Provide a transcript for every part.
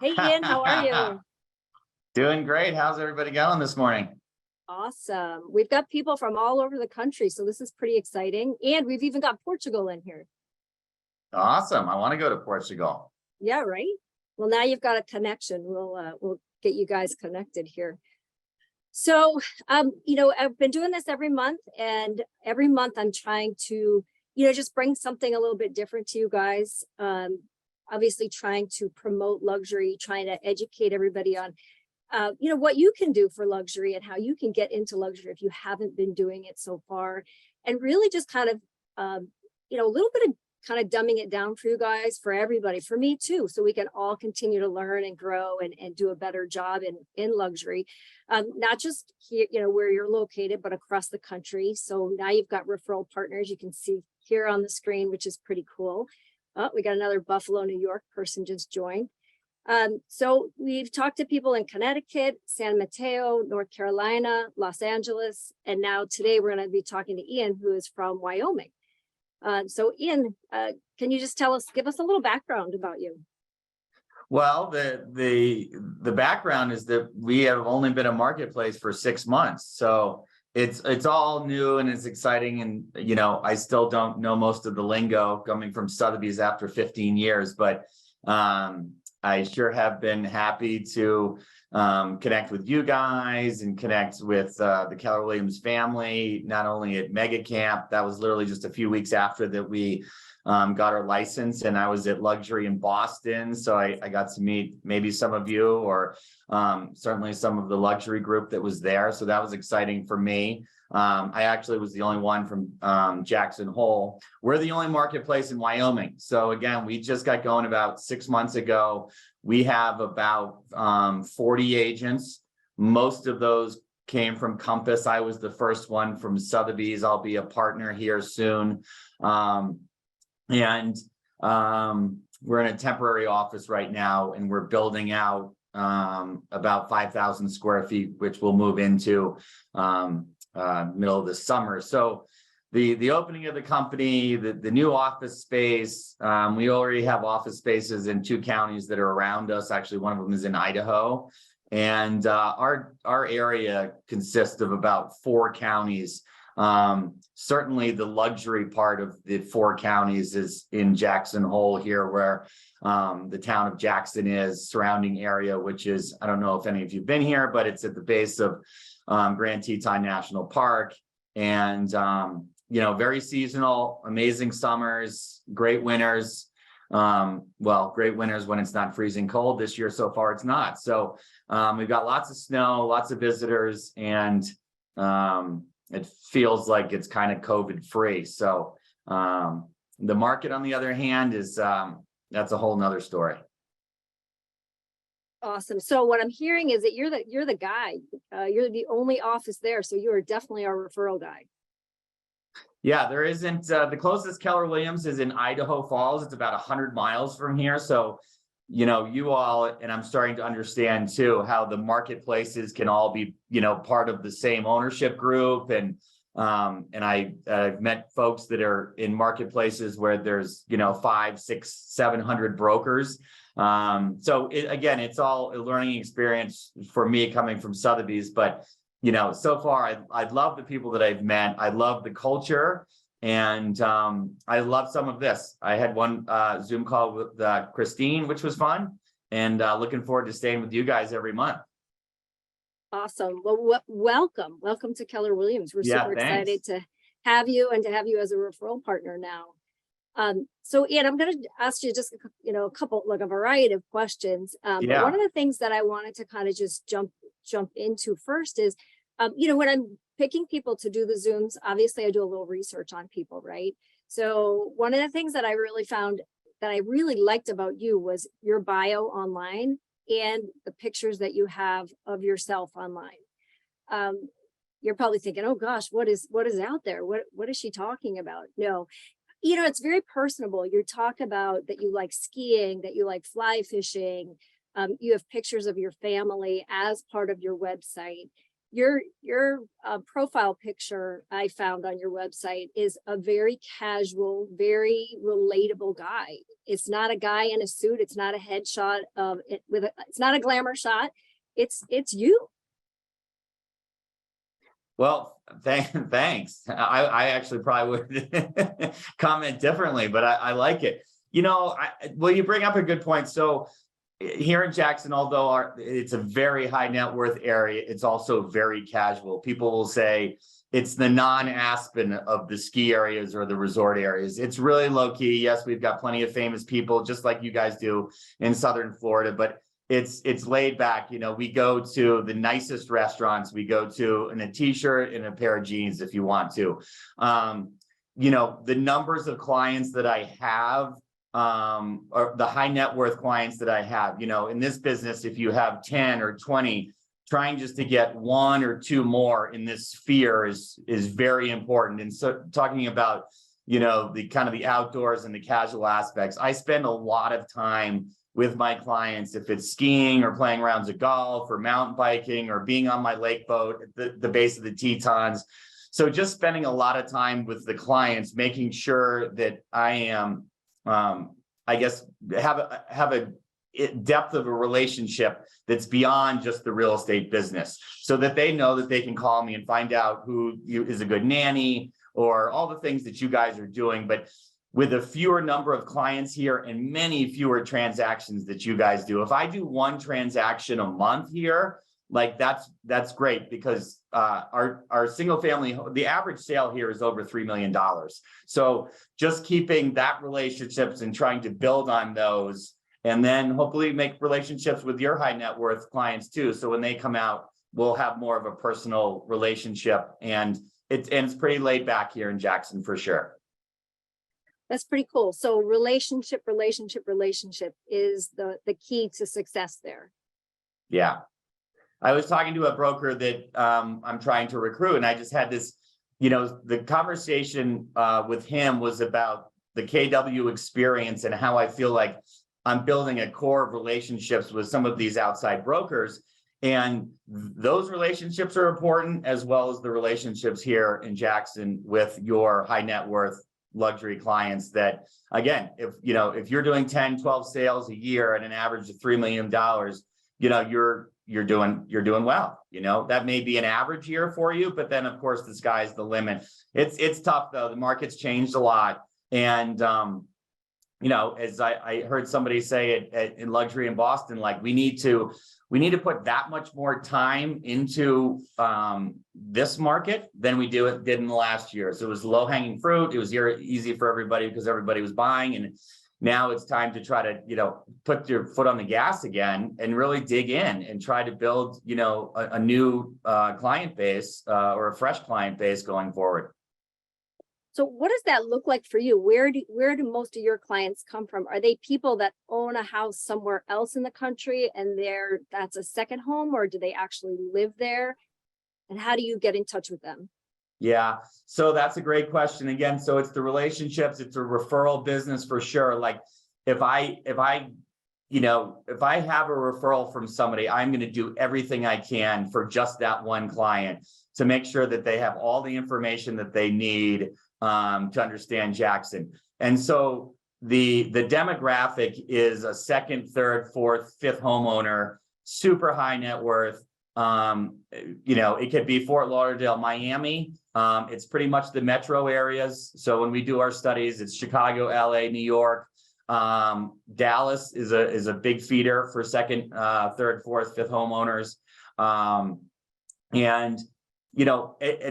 Hey Ian, how are you? Doing great. How's everybody going this morning? Awesome. We've got people from all over the country, so this is pretty exciting. And we've even got Portugal in here. Awesome. I want to go to Portugal. Yeah, right. Well, now you've got a connection. We'll get you guys connected here. So, I've been doing this every month, and every month I'm trying to, just bring something a little bit different to you guys. Obviously trying to promote luxury, trying to educate everybody on what you can do for luxury and how you can get into luxury if you haven't been doing it so far. And really just kind of, a little bit of kind of dumbing it down for you guys, for everybody, for me too, so we can all continue to learn and grow and do a better job in luxury, not just here, where you're located, but across the country. So now you've got referral partners you can see here on the screen, which is pretty cool. Oh, we got another Buffalo, New York person just joined. So we've talked to people in Connecticut, San Mateo, North Carolina, Los Angeles, and now today we're going to be talking to Ian, who is from Wyoming. So Ian, can you just give us a little background about you? Well, the background is that we have only been a marketplace for 6 months. So it's all new and it's exciting. And, I still don't know most of the lingo coming from Sotheby's after 15 years, but I sure have been happy to connect with you guys and connect with the Keller Williams family, not only at Mega Camp. That was literally just a few weeks after that we got our license, and I was at Luxury in Boston. So I got to meet maybe some of you, or certainly some of the luxury group that was there. So that was exciting for me. I actually was the only one from Jackson Hole. We're the only marketplace in Wyoming. So again, we just got going about 6 months ago. We have about 40 agents. Most of those came from Compass. I was the first one from Sotheby's. I'll be a partner here soon. And we're in a temporary office right now, and we're building out about 5,000 square feet, which we'll move into middle of the summer. So the opening of the company, the new office space, we already have office spaces in 2 counties that are around us. Actually, one of them is in Idaho. And our area consists of about 4 counties. Certainly the luxury part of the 4 counties is in Jackson Hole here, where the town of Jackson is, surrounding area, which is, I don't know if any of you've been here, but it's at the base of Grand Teton National Park. And, very seasonal, amazing summers, great winters. Great winters when it's not freezing cold. This year so far it's not. So we've got lots of snow, lots of visitors, and it feels like it's kind of COVID free. So the market, on the other hand, is that's a whole nother story. Awesome. So what I'm hearing is that you're the guy. You're the only office there, so you are definitely our referral guy. Yeah, there isn't. The closest Keller Williams is in Idaho Falls. It's about 100 miles from here. So, you all, and I'm starting to understand too, how the marketplaces can all be, part of the same ownership group. And I've met folks that are in marketplaces where there's, 500, 600, 700 brokers. So again, it's all a learning experience for me coming from Sotheby's, but so far, I love the people that I've met. I love the culture, and I love some of this. I had one Zoom call with Christine, which was fun, and looking forward to staying with you guys every month. Awesome. Well, welcome to Keller Williams. We're super excited to have you, and to have you as a referral partner now. So Ian, I'm going to ask you just a variety of questions. But one of the things that I wanted to kind of just jump into first is, when I'm picking people to do the Zooms, obviously I do a little research on people, right? So one of the things that I really found that I really liked about you was your bio online and the pictures that you have of yourself online. You're probably thinking, oh gosh, what is out there? What is she talking about? No, it's very personable. You talk about that you like skiing, that you like fly fishing. You have pictures of your family as part of your website. Your profile picture I found on your website is a very casual, very relatable guy. It's not a guy in a suit. It's not a headshot of it with a, it's not a glamour shot. It's you. Well, thanks. I actually probably would comment differently, but I like it. Well, you bring up a good point. So here in Jackson, although it's a very high net worth area, it's also very casual. People will say it's the non-Aspen of the ski areas or the resort areas. It's really low key. Yes, we've got plenty of famous people, just like you guys do in Southern Florida, but it's laid back. We go to the nicest restaurants. We go to in a t-shirt and a pair of jeans if you want to. The numbers of clients that I have, or the high net worth clients that I have, in this business, if you have 10 or 20, trying just to get one or two more in this sphere is very important. And so talking about, the kind of the outdoors and the casual aspects, I spend a lot of time with my clients, if it's skiing or playing rounds of golf or mountain biking or being on my lake boat at the base of the Tetons. So just spending a lot of time with the clients, making sure that I am, I guess, have a depth of a relationship that's beyond just the real estate business, so that they know that they can call me and find out who is a good nanny or all the things that you guys are doing. But with a fewer number of clients here and many fewer transactions that you guys do, if I do one transaction a month here, like that's great, because our single family, the average sale here is over $3 million. So just keeping that relationships and trying to build on those, and then hopefully make relationships with your high net worth clients too. So when they come out, we'll have more of a personal relationship, and it's pretty laid back here in Jackson for sure. That's pretty cool. So relationship is the key to success there. Yeah. I was talking to a broker that I'm trying to recruit, and I just had this, the conversation with him was about the KW experience and how I feel like I'm building a core of relationships with some of these outside brokers. And those relationships are important, as well as the relationships here in Jackson with your high net worth luxury clients that, again, if you're doing 10, 12 sales a year at an average of $3 million, you're doing well. That may be an average year for you, but then of course the sky's the limit. It's tough though. The market's changed a lot. And, as I heard somebody say in luxury in Boston, like we need to put that much more time into this market than we did in the last year. So it was low hanging fruit. It was easy for everybody because everybody was buying. And now it's time to try to, put your foot on the gas again and really dig in and try to build, a new client base or a fresh client base going forward. So what does that look like for you? Where do most of your clients come from? Are they people that own a house somewhere else in the country and that's a second home, or do they actually live there? And how do you get in touch with them? Yeah, so that's a great question. Again, so it's the relationships, it's a referral business for sure. Like if I have a referral from somebody, I'm going to do everything I can for just that one client to make sure that they have all the information that they need to understand Jackson. And so the demographic is a second, third, fourth, fifth homeowner, super high net worth. It could be Fort Lauderdale, Miami. It's pretty much the metro areas. So when we do our studies, it's Chicago, LA, New York. Dallas is a big feeder for second, third, fourth, fifth homeowners. At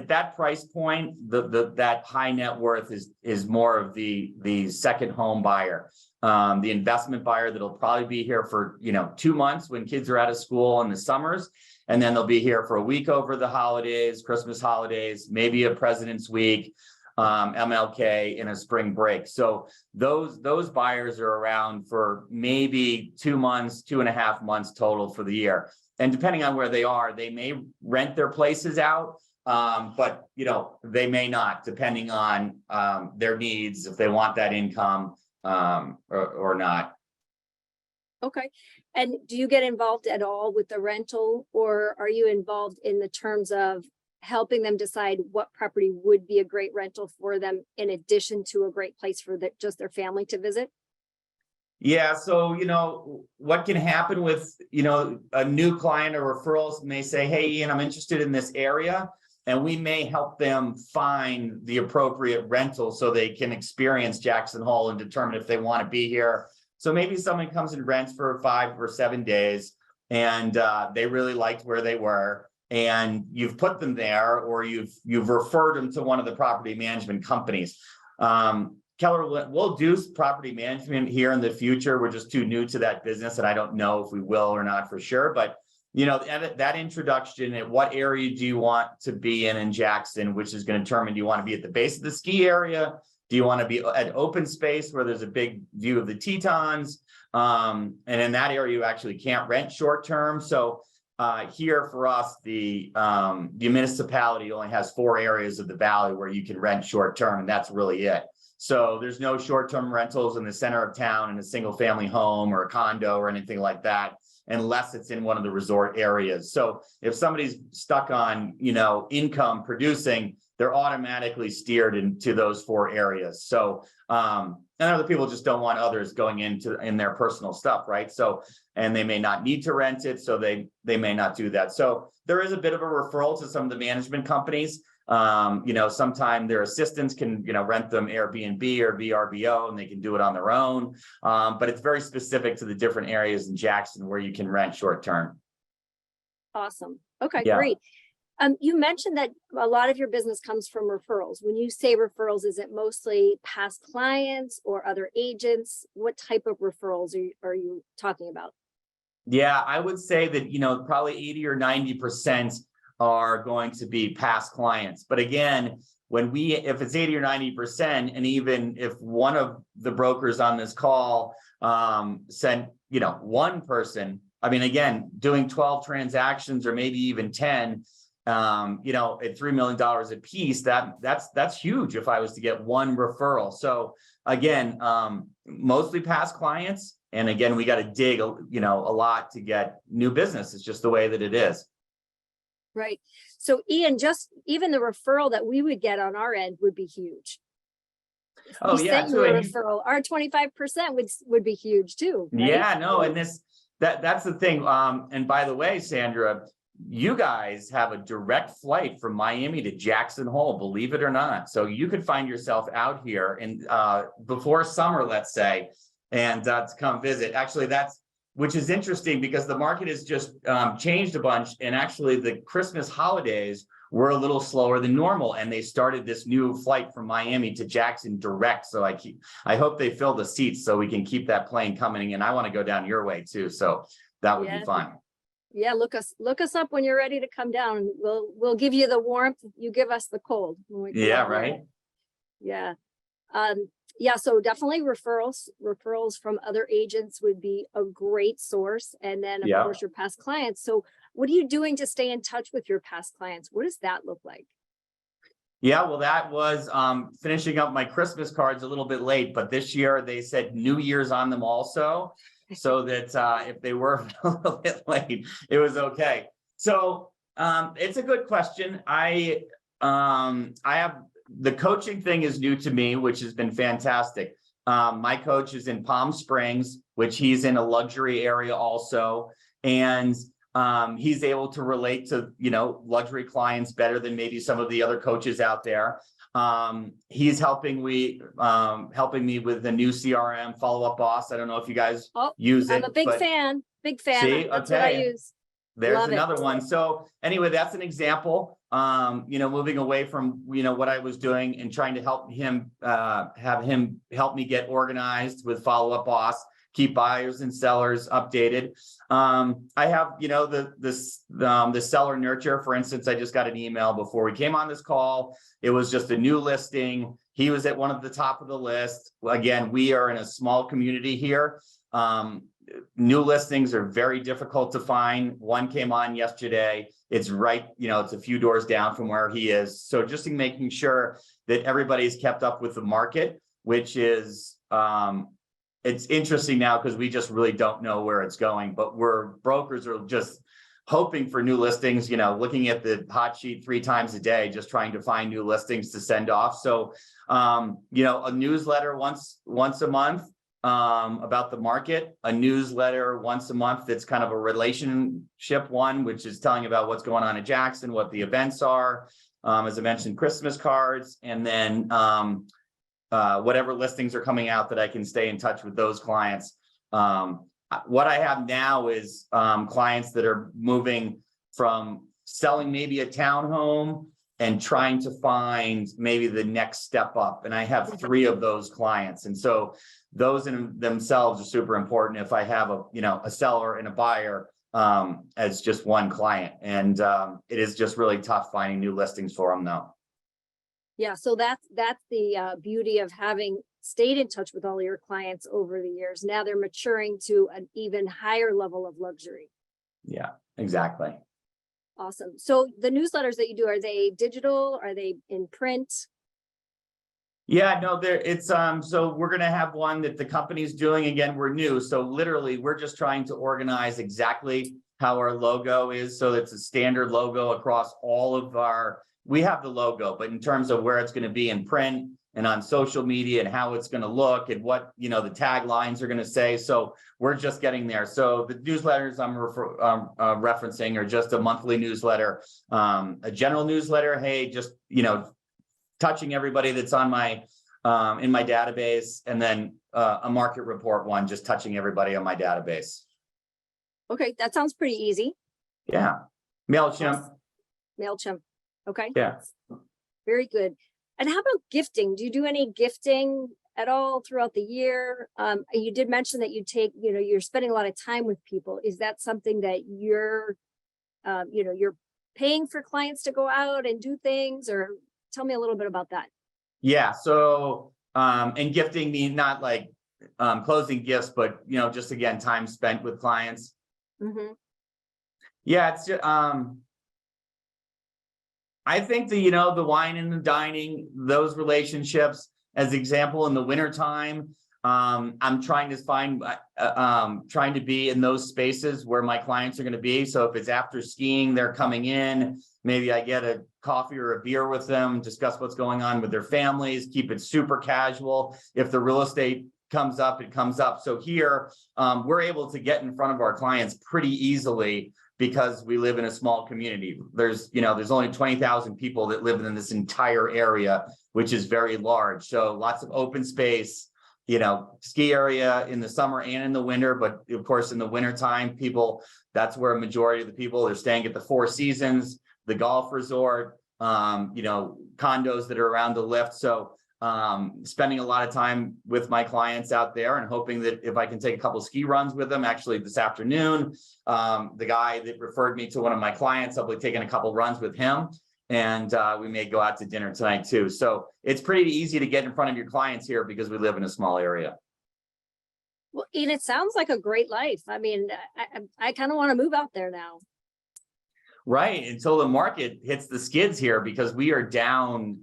that price point, that high net worth is more of the second home buyer, the investment buyer that'll probably be here for 2 months when kids are out of school in the summers, and then they'll be here for a week over the holidays, Christmas holidays, maybe a President's Week, MLK, in a spring break. So those buyers are around for maybe 2 months, 2.5 months total for the year. And depending on where they are, they may rent their places out, but they may not, depending on their needs, if they want that income or not. Okay. And do you get involved at all with the rental, or are you involved in the terms of helping them decide what property would be a great rental for them in addition to a great place for just their family to visit? Yeah, so what can happen with a new client or referrals may say, hey, Ian, I'm interested in this area, and we may help them find the appropriate rental so they can experience Jackson Hole and determine if they want to be here. So maybe someone comes and rents for 5 or 7 days, and they really liked where they were, and you've put them there, or you've referred them to one of the property management companies. Keller, we'll do property management here in the future. We're just too new to that business, and I don't know if we will or not for sure. But that introduction at what area do you want to be in Jackson, which is going to determine, do you want to be at the base of the ski area? Do you want to be at open space where there's a big view of the Tetons? And in that area, you actually can't rent short term. So here for us, the municipality only has 4 areas of the valley where you can rent short term, and that's really it. So there's no short-term rentals in the center of town in a single family home or a condo or anything like that, unless it's in one of the resort areas. So if somebody's stuck on, income producing, they're automatically steered into those 4 areas. So, and other people just don't want others going in their personal stuff, right? So, and they may not need to rent it, so they may not do that. So there is a bit of a referral to some of the management companies. Sometimes their assistants can, rent them Airbnb or VRBO, and they can do it on their own. But it's very specific to the different areas in Jackson where you can rent short term. Awesome. Okay, Yeah. great. You mentioned that a lot of your business comes from referrals. When you say referrals, is it mostly past clients or other agents? What type of referrals are you talking about? Yeah, I would say that, probably 80 or 90% are going to be past clients. But again, if it's 80 or 90%, and even if one of the brokers on this call sent, one person, I mean, again, doing 12 transactions or maybe even 10, at $3 million a piece, that's huge if I was to get one referral. So again, mostly past clients. And again, we got to dig, a lot to get new business. It's just the way that it is. Right. So Ian, just even the referral that we would get on our end would be huge. Oh, we yeah. sent you a referral, our 25% would be huge too. Right? Yeah, no, and that's the thing. And by the way, Sandra, you guys have a direct flight from Miami to Jackson Hole, believe it or not. So you could find yourself out here and before summer, let's say, and to come visit. Actually, which is interesting because the market has just changed a bunch, and actually the Christmas holidays were a little slower than normal, and they started this new flight from Miami to Jackson direct. So I hope they fill the seats so we can keep that plane coming, and I want to go down your way too. So that would be fun. Yeah, look us up when you're ready to come down. We'll give you the warmth, you give us the cold. Yeah, right. Yeah. Yeah, so definitely referrals from other agents would be a great source. And then of course your past clients. So what are you doing to stay in touch with your past clients? What does that look like? Yeah, well, that was finishing up my Christmas cards a little bit late, but this year they said New Year's on them also, so that if they were a little bit late, it was okay. So it's a good question. I have, the coaching thing is new to me, which has been fantastic. My coach is in Palm Springs, which he's in a luxury area also. And he's able to relate to, luxury clients better than maybe some of the other coaches out there. He's helping me with the new CRM, Follow Up Boss. I don't know if you guys use it. I'm a big fan. See, that's what I use. There's another one. So anyway, that's an example. Moving away from, what I was doing and trying to help him, have him help me get organized with Follow Up Boss, keep buyers and sellers updated. I have, the seller nurture, for instance. I just got an email before we came on this call. It was just a new listing. He was at one of the top of the list. Again, we are in a small community here. New listings are very difficult to find. One came on yesterday. It's right, it's a few doors down from where he is. So just in making sure that everybody's kept up with the market, which is, it's interesting now because we just really don't know where it's going, but brokers are just hoping for new listings, looking at the hot sheet 3 times a day, just trying to find new listings to send off. So, a newsletter once a month about the market, a newsletter once a month that's kind of a relationship one, which is telling about what's going on in Jackson, what the events are, as I mentioned, Christmas cards, and then whatever listings are coming out that I can stay in touch with those clients. What I have now is clients that are moving from selling maybe a townhome and trying to find maybe the next step up. And I have 3 of those clients. And so those in themselves are super important if I have a seller and a buyer as just one client. And it is just really tough finding new listings for them though. Yeah, so that's the beauty of having stayed in touch with all your clients over the years. Now they're maturing to an even higher level of luxury. Yeah, exactly. Awesome. So the newsletters that you do, are they digital? Are they in print? Yeah, no, so we're going to have one that the company's doing. Again, we're new. So literally we're just trying to organize exactly how our logo is. So it's a standard logo across all of we have the logo, but in terms of where it's going to be in print and on social media and how it's going to look and what, the taglines are going to say. So we're just getting there. So the newsletters I'm referencing are just a monthly newsletter, a general newsletter. Hey, just, touching everybody that's on my in my database, and then a market report one, just touching everybody on my database. Okay, that sounds pretty easy. Yeah. MailChimp. MailChimp. Okay. Yeah. Very good. And how about gifting? Do you do any gifting at all throughout the year? You did mention that you're spending a lot of time with people. Is that something that you're paying for clients to go out and do things, or tell me a little bit about that. Yeah. So, and gifting means not like closing gifts, but, just again, time spent with clients. Mm-hmm. Yeah. It's I think the wine and the dining, those relationships, as example, in the wintertime, I'm trying to be in those spaces where my clients are going to be. So if it's after skiing, they're coming in, maybe I get a coffee or a beer with them, discuss what's going on with their families, keep it super casual. If the real estate comes up, it comes up. So here, we're able to get in front of our clients pretty easily because we live in a small community. There's only 20,000 people that live in this entire area, which is very large. So lots of open space, ski area in the summer and in the winter. But of course, in the wintertime, that's where a majority of the people are staying at the Four Seasons, the golf resort, condos that are around the lift. So spending a lot of time with my clients out there and hoping that if I can take a couple of ski runs with them, actually this afternoon, the guy that referred me to one of my clients, I'll be taking a couple runs with him, and we may go out to dinner tonight too. So it's pretty easy to get in front of your clients here because we live in a small area. Well, Ian, it sounds like a great life. I mean, I kind of want to move out there now. Right, until the market hits the skids here, because we are down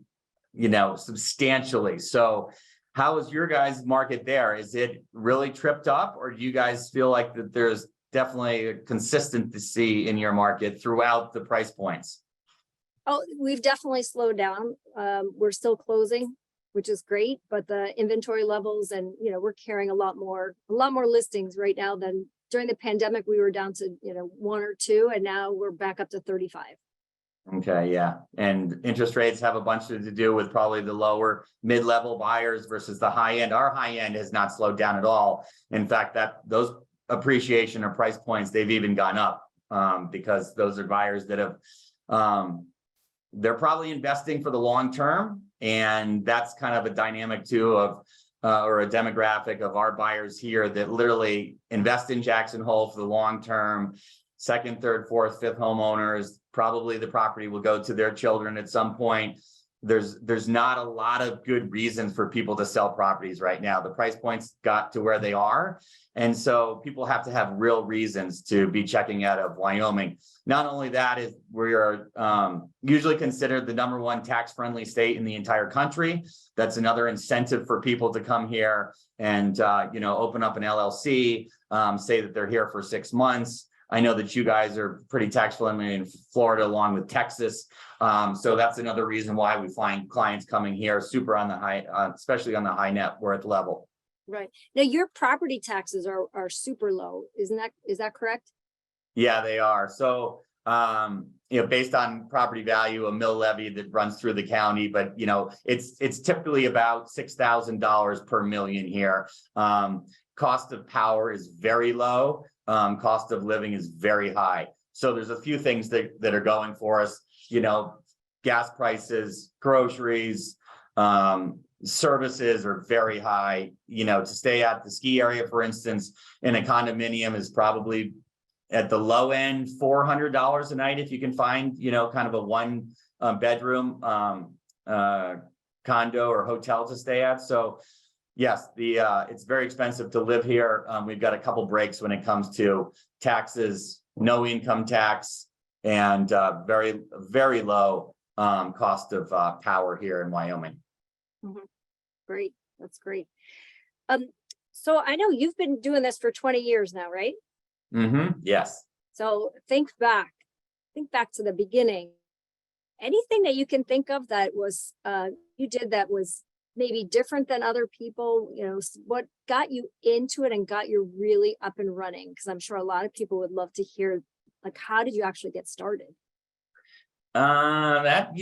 substantially. So how is your guys' market there? Is it really tripped up, or do you guys feel like that there's definitely a consistency in your market throughout the price points? Oh, we've definitely slowed down. We're still closing, which is great, but the inventory levels and, we're carrying a lot more listings right now than during the pandemic. We were down to, 1 or 2, and now we're back up to 35. Okay, yeah. And interest rates have a bunch to do with probably the lower mid-level buyers versus the high end. Our high end has not slowed down at all. In fact, those appreciation or price points, they've even gone up because those are buyers that have, they're probably investing for the long term. And that's kind of a dynamic too of, or a demographic of our buyers here that literally invest in Jackson Hole for the long term. Second, third, fourth, fifth homeowners, probably the property will go to their children at some point. there's not a lot of good reasons for people to sell properties right now. The price points got to where they are. And so people have to have real reasons to be checking out of Wyoming. Not only that, is we are usually considered the #1 tax-friendly state in the entire country. That's another incentive for people to come here and open up an LLC, say that they're here for 6 months. I know that you guys are pretty tax-friendly in Florida, along with Texas. So that's another reason why we find clients coming here super on the high, especially on the high net worth level. Right. Now your property taxes are super low. Is that correct? Yeah, they are. So, based on property value, a mill levy that runs through the county, but it's typically about $6,000 per million here. Cost of power is very low. Cost of living is very high. So there's a few things that are going for us, gas prices, groceries, services are very high. To stay at the ski area, for instance, in a condominium is probably at the low end, $400 a night if you can find, kind of a one bedroom condo or hotel to stay at. So yes, it's very expensive to live here. We've got a couple breaks when it comes to taxes, no income tax, and very, very low cost of power here in Wyoming. Mm-hmm. Great. That's great. So I know you've been doing this for 20 years now, right? Mm-hmm. Yes. So think back to the beginning. Anything that you can think of that was you did that was maybe different than other people, what got you into it and got you really up and running? Because I'm sure a lot of people would love to hear, like, how did you actually get started? Let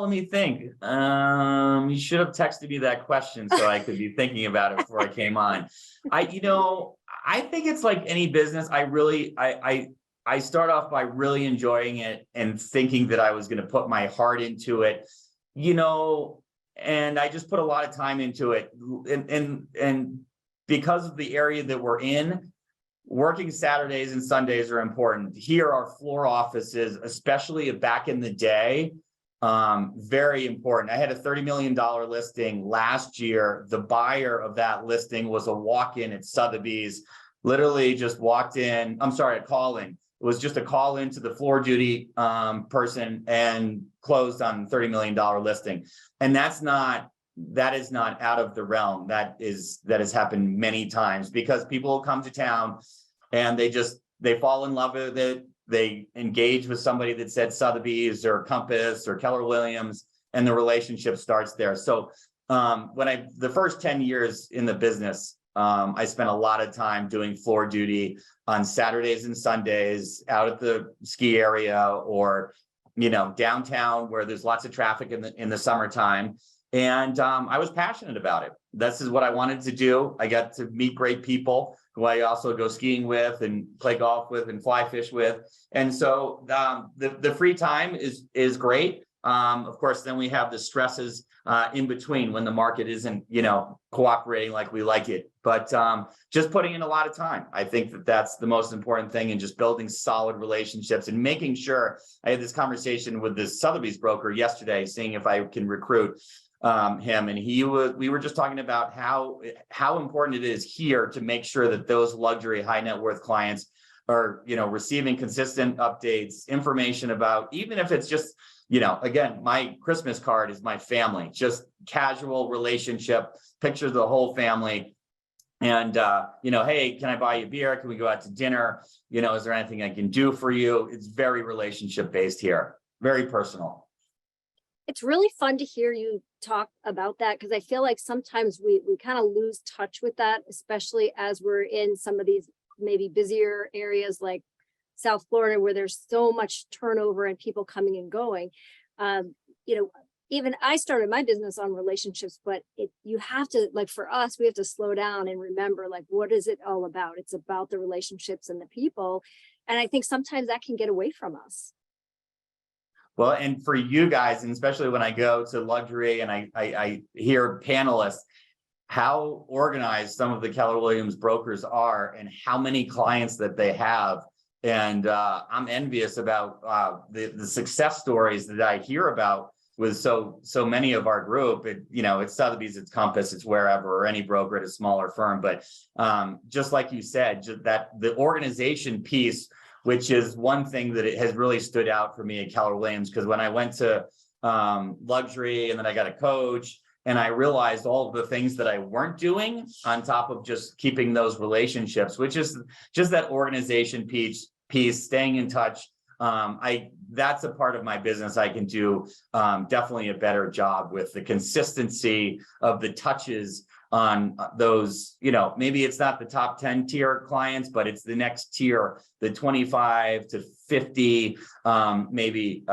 me think. You should have texted me that question so I could be thinking about it before I came on. I think it's like any business. I start off by really enjoying it and thinking that I was going to put my heart into it, and I just put a lot of time into it. And because of the area that we're in, working Saturdays and Sundays are important. Here, our floor offices, especially back in the day, very important. I had a $30 million listing last year. The buyer of that listing was a walk-in at Sotheby's, literally just walked in. I'm sorry, a call-in. It was just a call in to the floor duty person and closed on $30 million listing. And that is not out of the realm. That has happened many times because people will come to town and they fall in love with it. They engage with somebody that said Sotheby's or Compass or Keller Williams, and the relationship starts there. So the first 10 years in the business, I spent a lot of time doing floor duty on Saturdays and Sundays out at the ski area or, downtown where there's lots of traffic in the summertime. And I was passionate about it. This is what I wanted to do. I got to meet great people who I also go skiing with and play golf with and fly fish with. And so the free time is great. Of course, then we have the stresses in between when the market isn't, cooperating like we like it. But just putting in a lot of time. I think that's the most important thing, and just building solid relationships and making sure. I had this conversation with this Sotheby's broker yesterday, seeing if I can recruit him, and we were just talking about how important it is here to make sure that those luxury high net worth clients are, receiving consistent updates, information about, even if it's just, again, my Christmas card is my family, just casual relationship, pictures of the whole family. And, hey, can I buy you a beer? Can we go out to dinner? Is there anything I can do for you? It's very relationship based here, very personal. It's really fun to hear you talk about that, because I feel like sometimes we kind of lose touch with that, especially as we're in some of these maybe busier areas like South Florida, where there's so much turnover and people coming and going. Even I started my business on relationships, but you have to, like, for us, we have to slow down and remember, like, what is it all about? It's about the relationships and the people. And I think sometimes that can get away from us. Well, and for you guys, and especially when I go to luxury and I hear panelists, how organized some of the Keller Williams brokers are and how many clients that they have. And I'm envious about the success stories that I hear about so many of our group, it's Sotheby's, it's Compass, it's wherever, or any broker at a smaller firm. But just like you said, just that the organization piece, which is one thing that it has really stood out for me at Keller Williams, because when I went to luxury and then I got a coach, and I realized all of the things that I weren't doing on top of just keeping those relationships, which is just that organization piece, staying in touch. That's a part of my business I can do definitely a better job with, the consistency of the touches on those, maybe it's not the top 10 tier clients, but it's the next tier, the 25 to 50, maybe,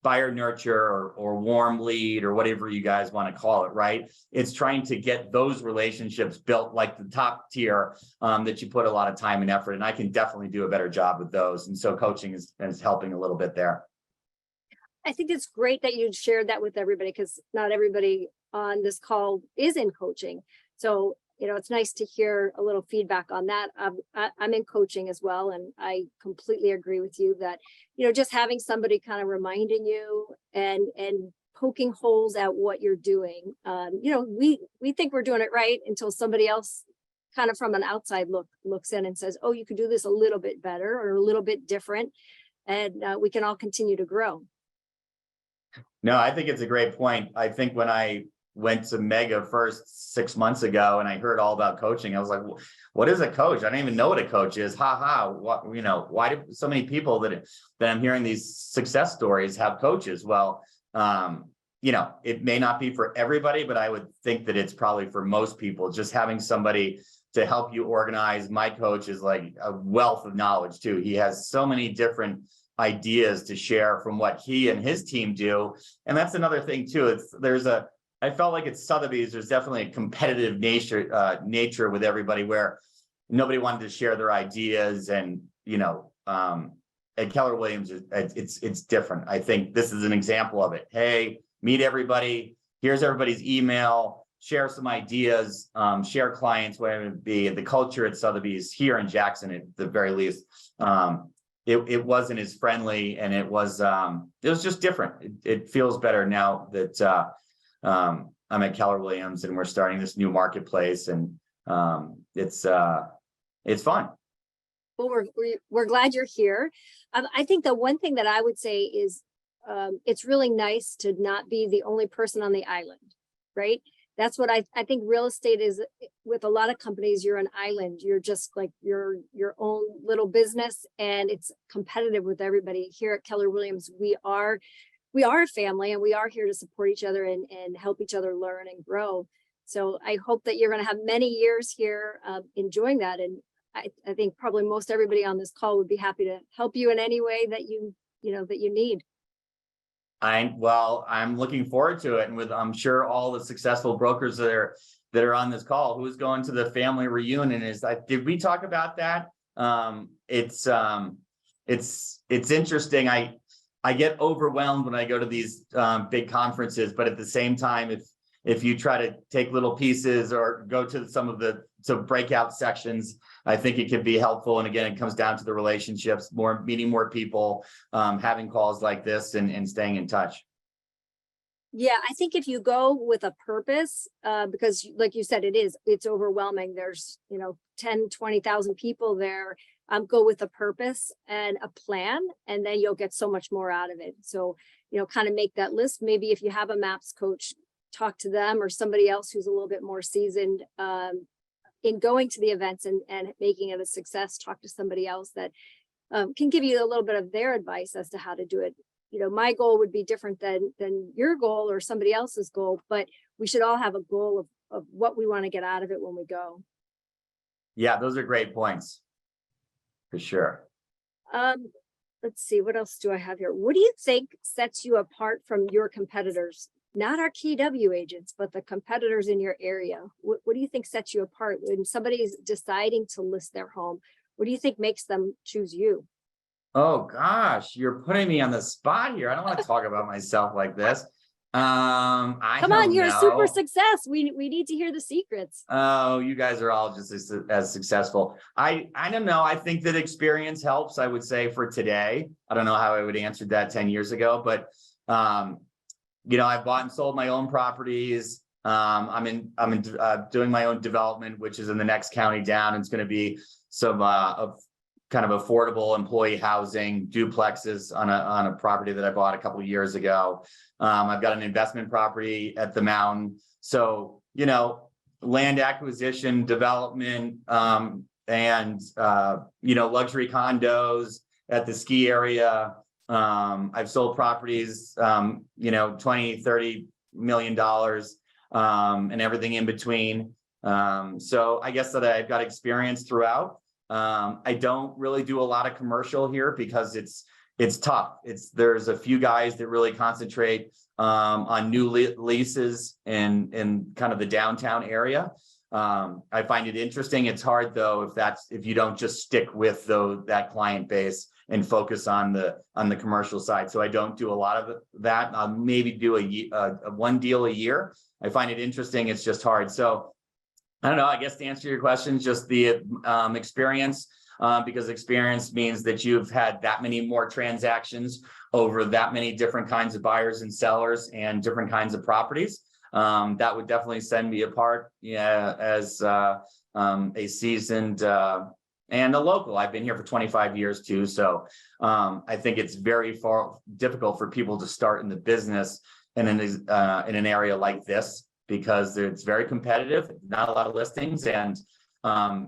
buyer nurture or warm lead or whatever you guys want to call it, right? It's trying to get those relationships built like the top tier that you put a lot of time and effort, and I can definitely do a better job with those. And so coaching is helping a little bit there. I think it's great that you shared that with everybody, because not everybody on this call is in coaching. So, it's nice to hear a little feedback on that. I'm in coaching as well, and I completely agree with you that, just having somebody kind of reminding you and poking holes at what you're doing. We think we're doing it right until somebody else kind of from an outside looks in and says, oh, you could do this a little bit better or a little bit different. And we can all continue to grow. No, I think it's a great point. I think when I went to Mega first 6 months ago and I heard all about coaching, I was like, what is a coach? I don't even know what a coach is. What, why do so many people that I'm hearing these success stories have coaches? Well, it may not be for everybody, but I would think that it's probably for most people, just having somebody to help you organize. My coach is like a wealth of knowledge too. He has so many different ideas to share from what he and his team do. And that's another thing too. I felt like at Sotheby's, there's definitely a competitive nature with everybody, where nobody wanted to share their ideas. And, at Keller Williams, it's different. I think this is an example of it. Hey, meet everybody. Here's everybody's email, share some ideas, share clients, whatever it be. The culture at Sotheby's here in Jackson, at the very least, it wasn't as friendly, and it was just different. It feels better now that, I'm at Keller Williams and we're starting this new marketplace, and it's fun. Well, we're glad you're here. I think the one thing that I would say is it's really nice to not be the only person on the island, right? That's what I think real estate is. With a lot of companies, you're an island. You're just like your own little business, and it's competitive with everybody. Here at Keller Williams, we are a family, and we are here to support each other and help each other learn and grow. So I hope that you're going to have many years here enjoying that. And I think probably most everybody on this call would be happy to help you in any way that you need. I'm looking forward to it. And I'm sure all the successful brokers that are on this call, who's going to the family reunion, did we talk about that? It's interesting. I get overwhelmed when I go to these big conferences, but at the same time, if you try to take little pieces or go to some of the breakout sections, I think it can be helpful. And again, it comes down to the relationships, meeting more people, having calls like this, and staying in touch. Yeah, I think if you go with a purpose, because like you said, it's overwhelming. There's, 10, 20,000 people there. Go with a purpose and a plan, and then you'll get so much more out of it. So, kind of make that list. Maybe if you have a MAPS coach, talk to them, or somebody else who's a little bit more seasoned in going to the events and making it a success. Talk to somebody else that can give you a little bit of their advice as to how to do it. My goal would be different than your goal or somebody else's goal, but we should all have a goal of what we want to get out of it when we go. Yeah, those are great points. For sure. Let's see, what else do I have here? What do you think sets you apart from your competitors? Not our KW agents, but the competitors in your area. What do you think sets you apart when somebody's deciding to list their home? What do you think makes them choose you? Oh gosh, you're putting me on the spot here. I don't want to talk about myself like this. I Come on, don't you're a super know. success. We need to hear the secrets. Oh, you guys are all just as successful. I don't know. I think that experience helps, I would say, for today. I don't know how I would answer that 10 years ago, but I've bought and sold my own properties. I'm doing my own development, which is in the next county down. It's going to be some of kind of affordable employee housing duplexes on a property that I bought a couple of years ago. I've got an investment property at the mountain. So, land acquisition, development, and luxury condos at the ski area. I've sold properties, $20-30 million, and everything in between. So I guess that I've got experience throughout. I don't really do a lot of commercial here because it's tough. There's a few guys that really concentrate on new leases in kind of the downtown area. I find it interesting. It's hard though if you don't just stick with that client base and focus on the commercial side. So I don't do a lot of that. I'll maybe do a one deal a year. I find it interesting. It's just hard. So I don't know. I guess to answer your question, just the experience. Because experience means that you've had that many more transactions over that many different kinds of buyers and sellers and different kinds of properties. That would definitely set me apart, as a seasoned and a local. I've been here for 25 years too, so I think it's very difficult for people to start in the business in an area like this because it's very competitive, not a lot of listings, and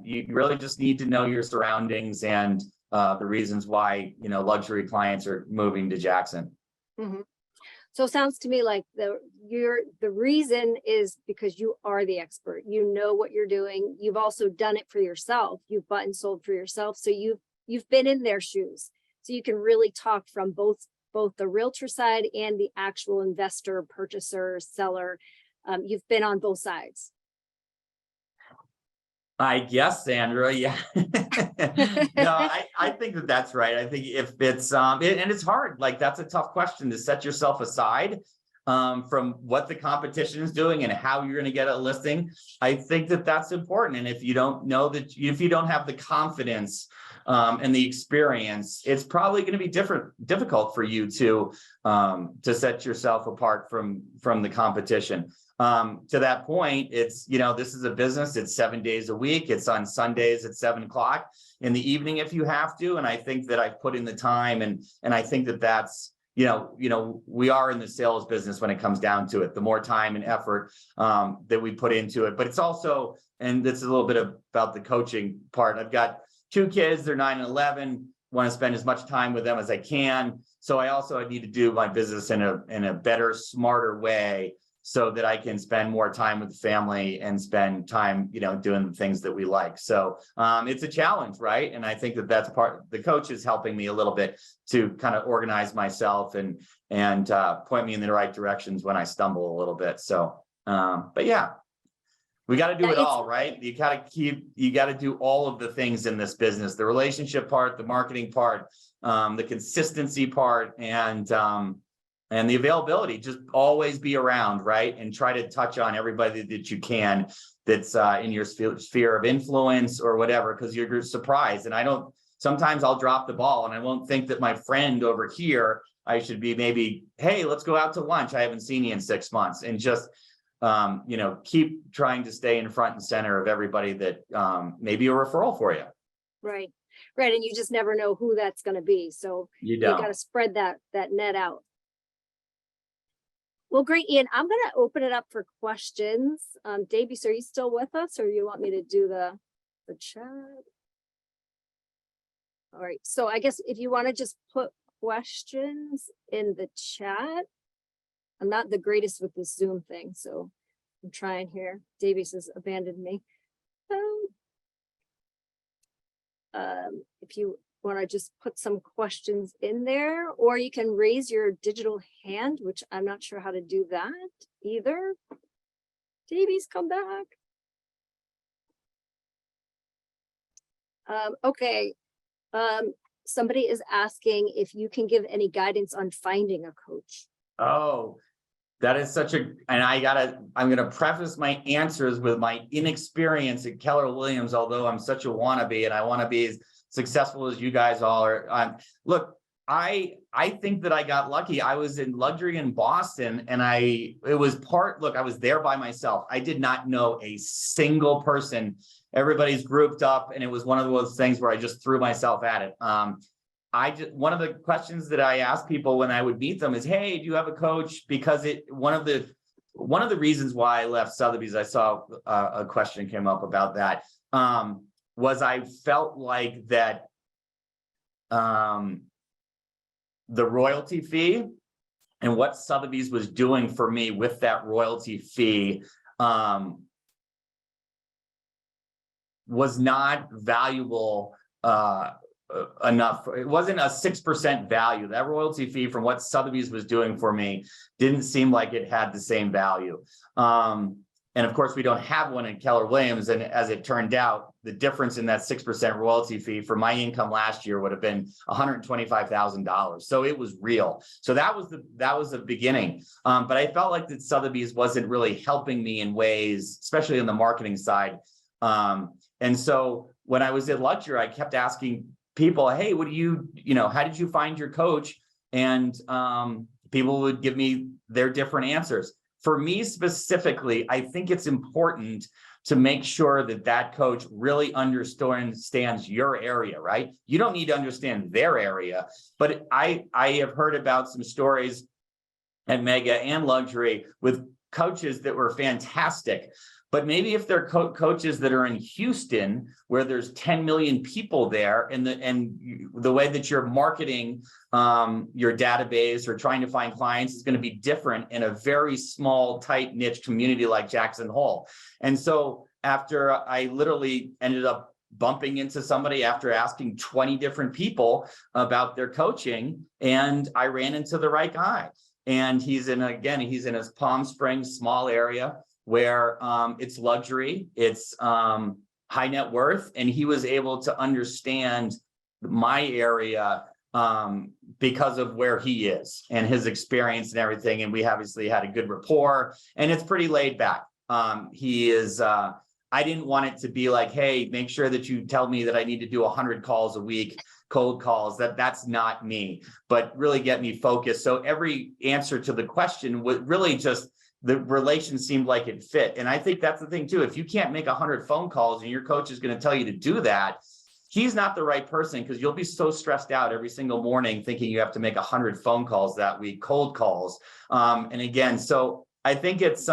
you really just need to know your surroundings and the reasons why luxury clients are moving to Jackson. Mm-hmm. So it sounds to me like the reason is because you are the expert. You know what you're doing. You've also done it for yourself. You've bought and sold for yourself. So you've been in their shoes. So you can really talk from both the realtor side and the actual investor, purchaser, seller. You've been on both sides. I guess, Sandra, yeah. No, I think that's right. I think if it's and it's hard, like that's a tough question to set yourself aside from what the competition is doing and how you're going to get a listing. I think that's important. And if you don't know that, if you don't have the confidence and the experience, it's probably going to be difficult for you to set yourself apart from the competition. To that point, it's, this is a business, it's 7 days a week. It's on Sundays at 7 o'clock in the evening if you have to. And I think that I've put in the time and I think that's, we are in the sales business when it comes down to it, the more time and effort that we put into it. But it's also, and this is a little bit about the coaching part. I've got 2 kids, they're 9 and 11, want to spend as much time with them as I can. So I need to do my business in a better, smarter way, so that I can spend more time with the family and spend time, doing the things that we like. So it's a challenge, right? And I think that's the coach is helping me a little bit to kind of organize myself and point me in the right directions when I stumble a little bit. So, but yeah, we got to do it all, right? You got to do all of the things in this business, the relationship part, the marketing part, the consistency part, and the availability. Just always be around, right? And try to touch on everybody that you can that's in your sphere of influence or whatever, because you're surprised. And sometimes I'll drop the ball and I won't think that my friend over here, I should be maybe, hey, let's go out to lunch. I haven't seen you in 6 months. And just, keep trying to stay in front and center of everybody that may be a referral for you. Right. Right. And you just never know who that's going to be. So you got to spread that net out. Well, great, Ian. I'm going to open it up for questions. Davies, are you still with us, or you want me to do the chat? All right. So I guess if you want to just put questions in the chat. I'm not the greatest with this Zoom thing, so I'm trying here. Davies has abandoned me. If you want to just put some questions in there, or you can raise your digital hand, which I'm not sure how to do that either. Davies, come back. Okay. Somebody is asking if you can give any guidance on finding a coach. Oh, That is such a, and I'm gonna preface my answers with my inexperience at Keller Williams, although I'm such a wannabe and I want to be as successful as you guys all are. Look, I think that I got lucky. I was in luxury in Boston and I was there by myself. I did not know a single person. Everybody's grouped up and it was one of those things where I just threw myself at it. One of the questions that I ask people when I would meet them is, hey, do you have a coach? Because one of the reasons why I left Sotheby's, I saw a question came up about that, was I felt like that the royalty fee and what Sotheby's was doing for me with that royalty fee was not valuable enough. It wasn't a 6% value. That royalty fee from what Sotheby's was doing for me didn't seem like it had the same value. And of course, we don't have one in Keller Williams. And as it turned out, the difference in that 6% royalty fee for my income last year would have been $125,000. So it was real. So that was the beginning. But I felt like that Sotheby's wasn't really helping me in ways, especially on the marketing side. And so when I was at luxury, I kept asking people, hey, how did you find your coach? And people would give me their different answers. For me specifically, I think it's important to make sure that coach really understands your area, right? You don't need to understand their area, but I have heard about some stories at Mega and Luxury with coaches that were fantastic. But maybe if they're coaches that are in Houston, where there's 10 million people there, and the way that you're marketing your database or trying to find clients is going to be different in a very small, tight niche community like Jackson Hole. And so after I literally ended up bumping into somebody after asking 20 different people about their coaching, and I ran into the right guy. And he's in his Palm Springs small area where it's luxury, it's high net worth, and he was able to understand my area because of where he is and his experience and everything. And we obviously had a good rapport, and it's pretty laid back. I didn't want it to be like, hey, make sure that you tell me that I need to do 100 calls a week, cold calls. That's not me, but really get me focused. So every answer to the question was really just, the relation seemed like it fit. And I think that's the thing too. If you can't make 100 phone calls and your coach is going to tell you to do that, he's not the right person, because you'll be so stressed out every single morning thinking you have to make 100 phone calls that week, cold calls. And again, so I think it's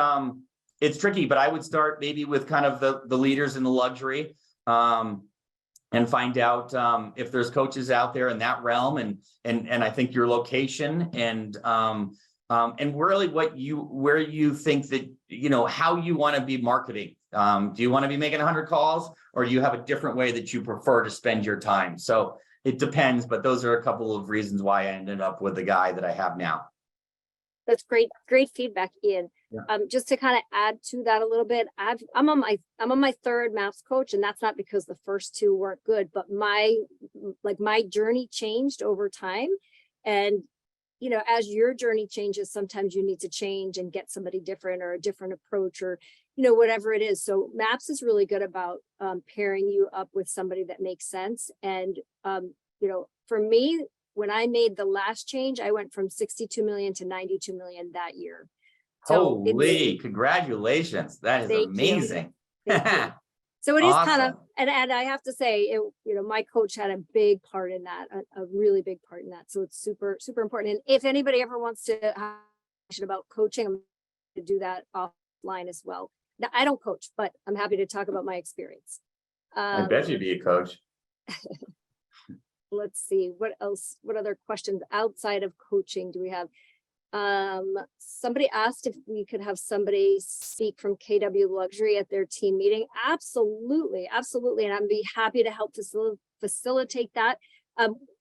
tricky, but I would start maybe with kind of the leaders in the luxury and find out if there's coaches out there in that realm, and I think your location and really where you think that, how you want to be marketing. Do you want to be making 100 calls, or do you have a different way that you prefer to spend your time? So it depends, but those are a couple of reasons why I ended up with the guy that I have now. That's great feedback, Ian. Yeah. Just to kind of add to that a little bit, I'm on my third MAPS coach, and that's not because the first two weren't good, but my journey changed over time. And as your journey changes, sometimes you need to change and get somebody different or a different approach, or whatever it is. So MAPS is really good about pairing you up with somebody that makes sense. And for me, when I made the last change, I went from 62 million to 92 million that year. So holy, congratulations. That is amazing. Thank you. So it is awesome. kind of, and I have to say, my coach had a big part in that, a really big part in that. So it's super, super important. And if anybody ever wants to have about coaching, I'm going to do that offline as well. Now, I don't coach, but I'm happy to talk about my experience. I bet you'd be a coach. Let's see, what else, what other questions outside of coaching do we have? Somebody asked if we could have somebody speak from KW Luxury at their team meeting. Absolutely. And I'd be happy to help facilitate that,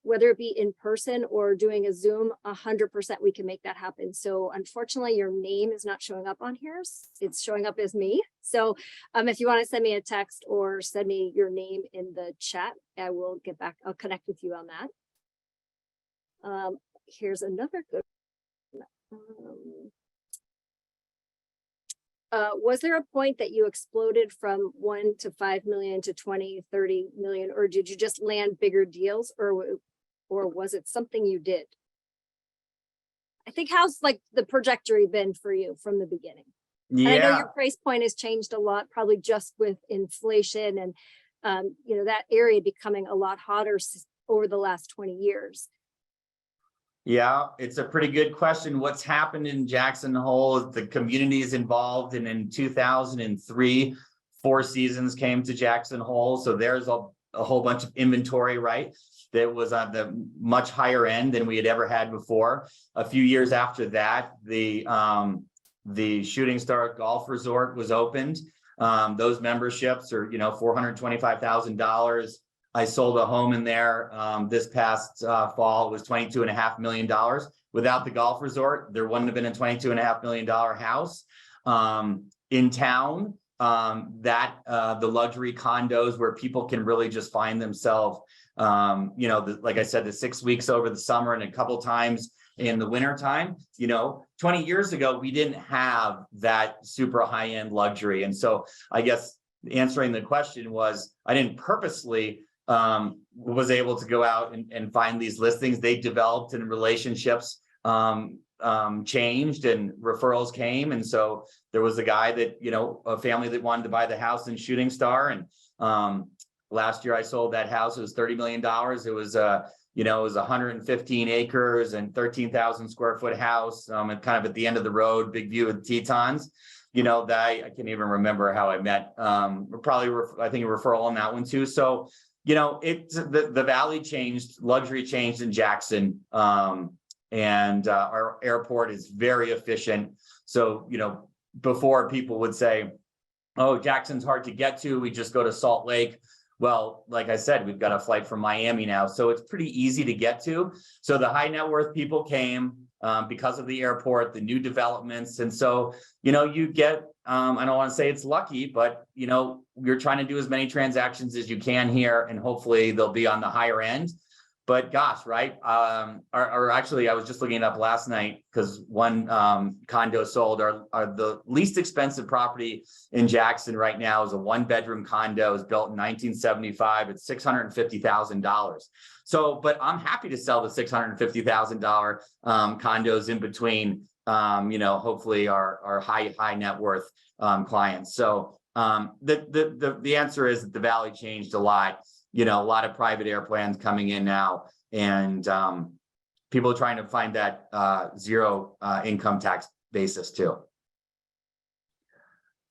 whether it be in person or doing a Zoom. 100% we can make that happen. So unfortunately, your name is not showing up on here. It's showing up as me. So if you want to send me a text or send me your name in the chat, I will get back. I'll connect with you on that. Here's another good Was there a point that you exploded from 1 to 5 million to 20, 30 million, or did you just land bigger deals, or was it something you did? I think how's like the trajectory been for you from the beginning? And I know Yeah. your price point has changed a lot, probably just with inflation and, you know, that area becoming a lot hotter over the last 20 years. Yeah, it's a pretty good question. What's happened in Jackson Hole is the community is involved, and in 2003, Four Seasons came to Jackson Hole. So there's a whole bunch of inventory, right? That was on the much higher end than we had ever had before. A few years after that, the Shooting Star Golf Resort was opened. Those memberships are, you know, $425,000. I sold a home in there this past fall. It was $22.5 million. Without the golf resort, there wouldn't have been a $22.5 million house in town. The luxury condos where people can really just find themselves, you know, like I said, the 6 weeks over the summer and a couple times in the winter time. You know, 20 years ago, we didn't have that super high-end luxury. And so I guess answering the question was, I didn't purposely was able to go out and find these listings. They developed, and relationships changed, and referrals came. And so there was a guy that, you know, a family that wanted to buy the house in Shooting Star. And last year I sold that house. It was $30 million. It was you know, it was 115 acres and 13,000 square foot house, and kind of at the end of the road, big view of the Tetons. You know, that I can't even remember how I met. Probably, I think a referral on that one too. So, you know, the valley changed, luxury changed in Jackson, and our airport is very efficient. So, you know, before people would say, oh, Jackson's hard to get to, we just go to Salt Lake. Well, like I said, we've got a flight from Miami now, so it's pretty easy to get to. So the high net worth people came because of the airport, the new developments. And so, you know, you get, I don't want to say it's lucky, but, you know, you're trying to do as many transactions as you can here, and hopefully they'll be on the higher end. But gosh, right? Or actually, I was just looking it up last night because one condo sold. Are the least expensive property in Jackson right now is a 1-bedroom condo. Is built in 1975. It's $650,000. So, but I'm happy to sell the $650,000 condos in between. You know, hopefully our high net worth clients. So the answer is that the valley changed a lot. You know, a lot of private airplanes coming in now, and people are trying to find that zero income tax basis too.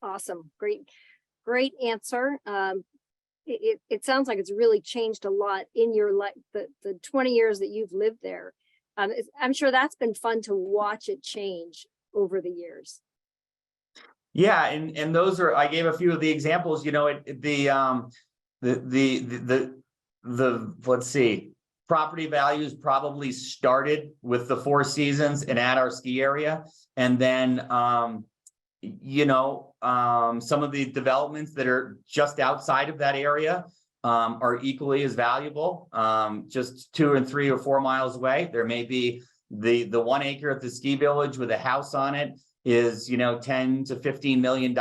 Awesome. Great answer. It sounds like it's really changed a lot in your life, the 20 years that you've lived there. I'm sure that's been fun to watch it change over the years. Yeah, and those are, I gave a few of the examples. You know, let's see, property values probably started with the Four Seasons and at our ski area. And then, you know, some of the developments that are just outside of that area are equally as valuable, just 2 and 3 or 4 miles away. There may be the 1 acre at the ski village with a house on it is, you know, $10 to $15 million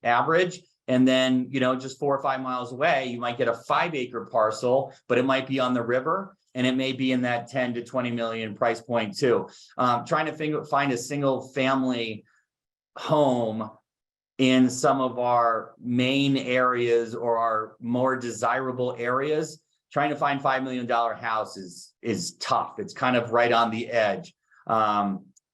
average. And then, you know, just 4 or 5 miles away, you might get a 5-acre parcel, but it might be on the river, and it may be in that 10 to 20 million price point too. Trying to find a single family home in some of our main areas or our more desirable areas, trying to find $5 million house is tough. It's kind of right on the edge.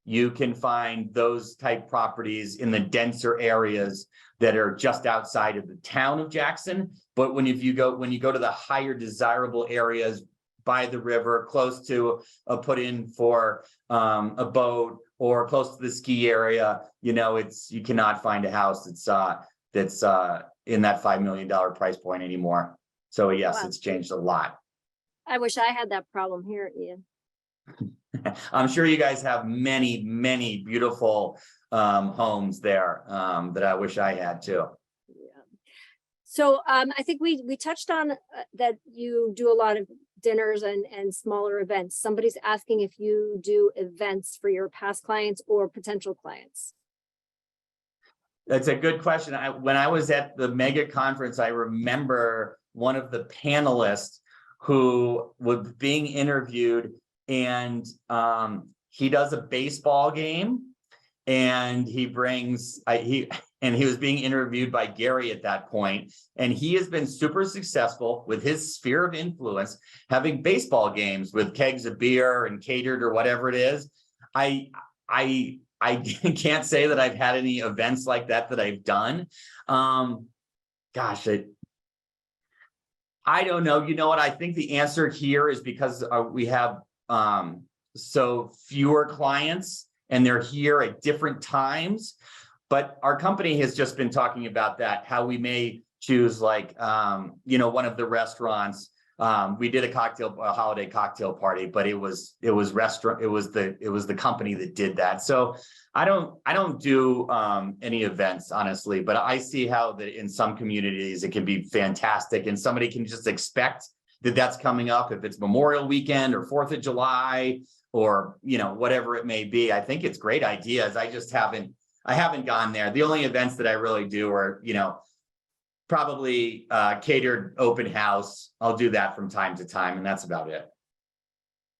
You can find those type properties in the denser areas that are just outside of the town of Jackson. But when you go to the higher desirable areas by the river, close to a put in for a boat or close to the ski area, you know, you cannot find a house that's in that $5 million price point anymore. So yes, wow. It's changed a lot. I wish I had that problem here, Ian. I'm sure you guys have many, many beautiful homes there that I wish I had too. Yeah. So I think we touched on that you do a lot of dinners and smaller events. Somebody's asking if you do events for your past clients or potential clients. That's a good question. When I was at the mega conference, I remember one of the panelists who was being interviewed, and he does a baseball game, and he was being interviewed by Gary at that point, and he has been super successful with his sphere of influence, having baseball games with kegs of beer and catered or whatever it is. I can't say that I've had any events like that I've done. Gosh, I don't know. You know what? I think the answer here is because we have so fewer clients and they're here at different times. But our company has just been talking about that, how we may choose like, one of the restaurants. We did a holiday cocktail party, but it was the company that did that. So I don't do any events, honestly, but I see how that in some communities it can be fantastic, and somebody can just expect that that's coming up if it's Memorial Weekend or 4th of July or whatever it may be. I think it's great ideas. I haven't gone there. The only events that I really do are probably catered open house. I'll do that from time to time, and that's about it.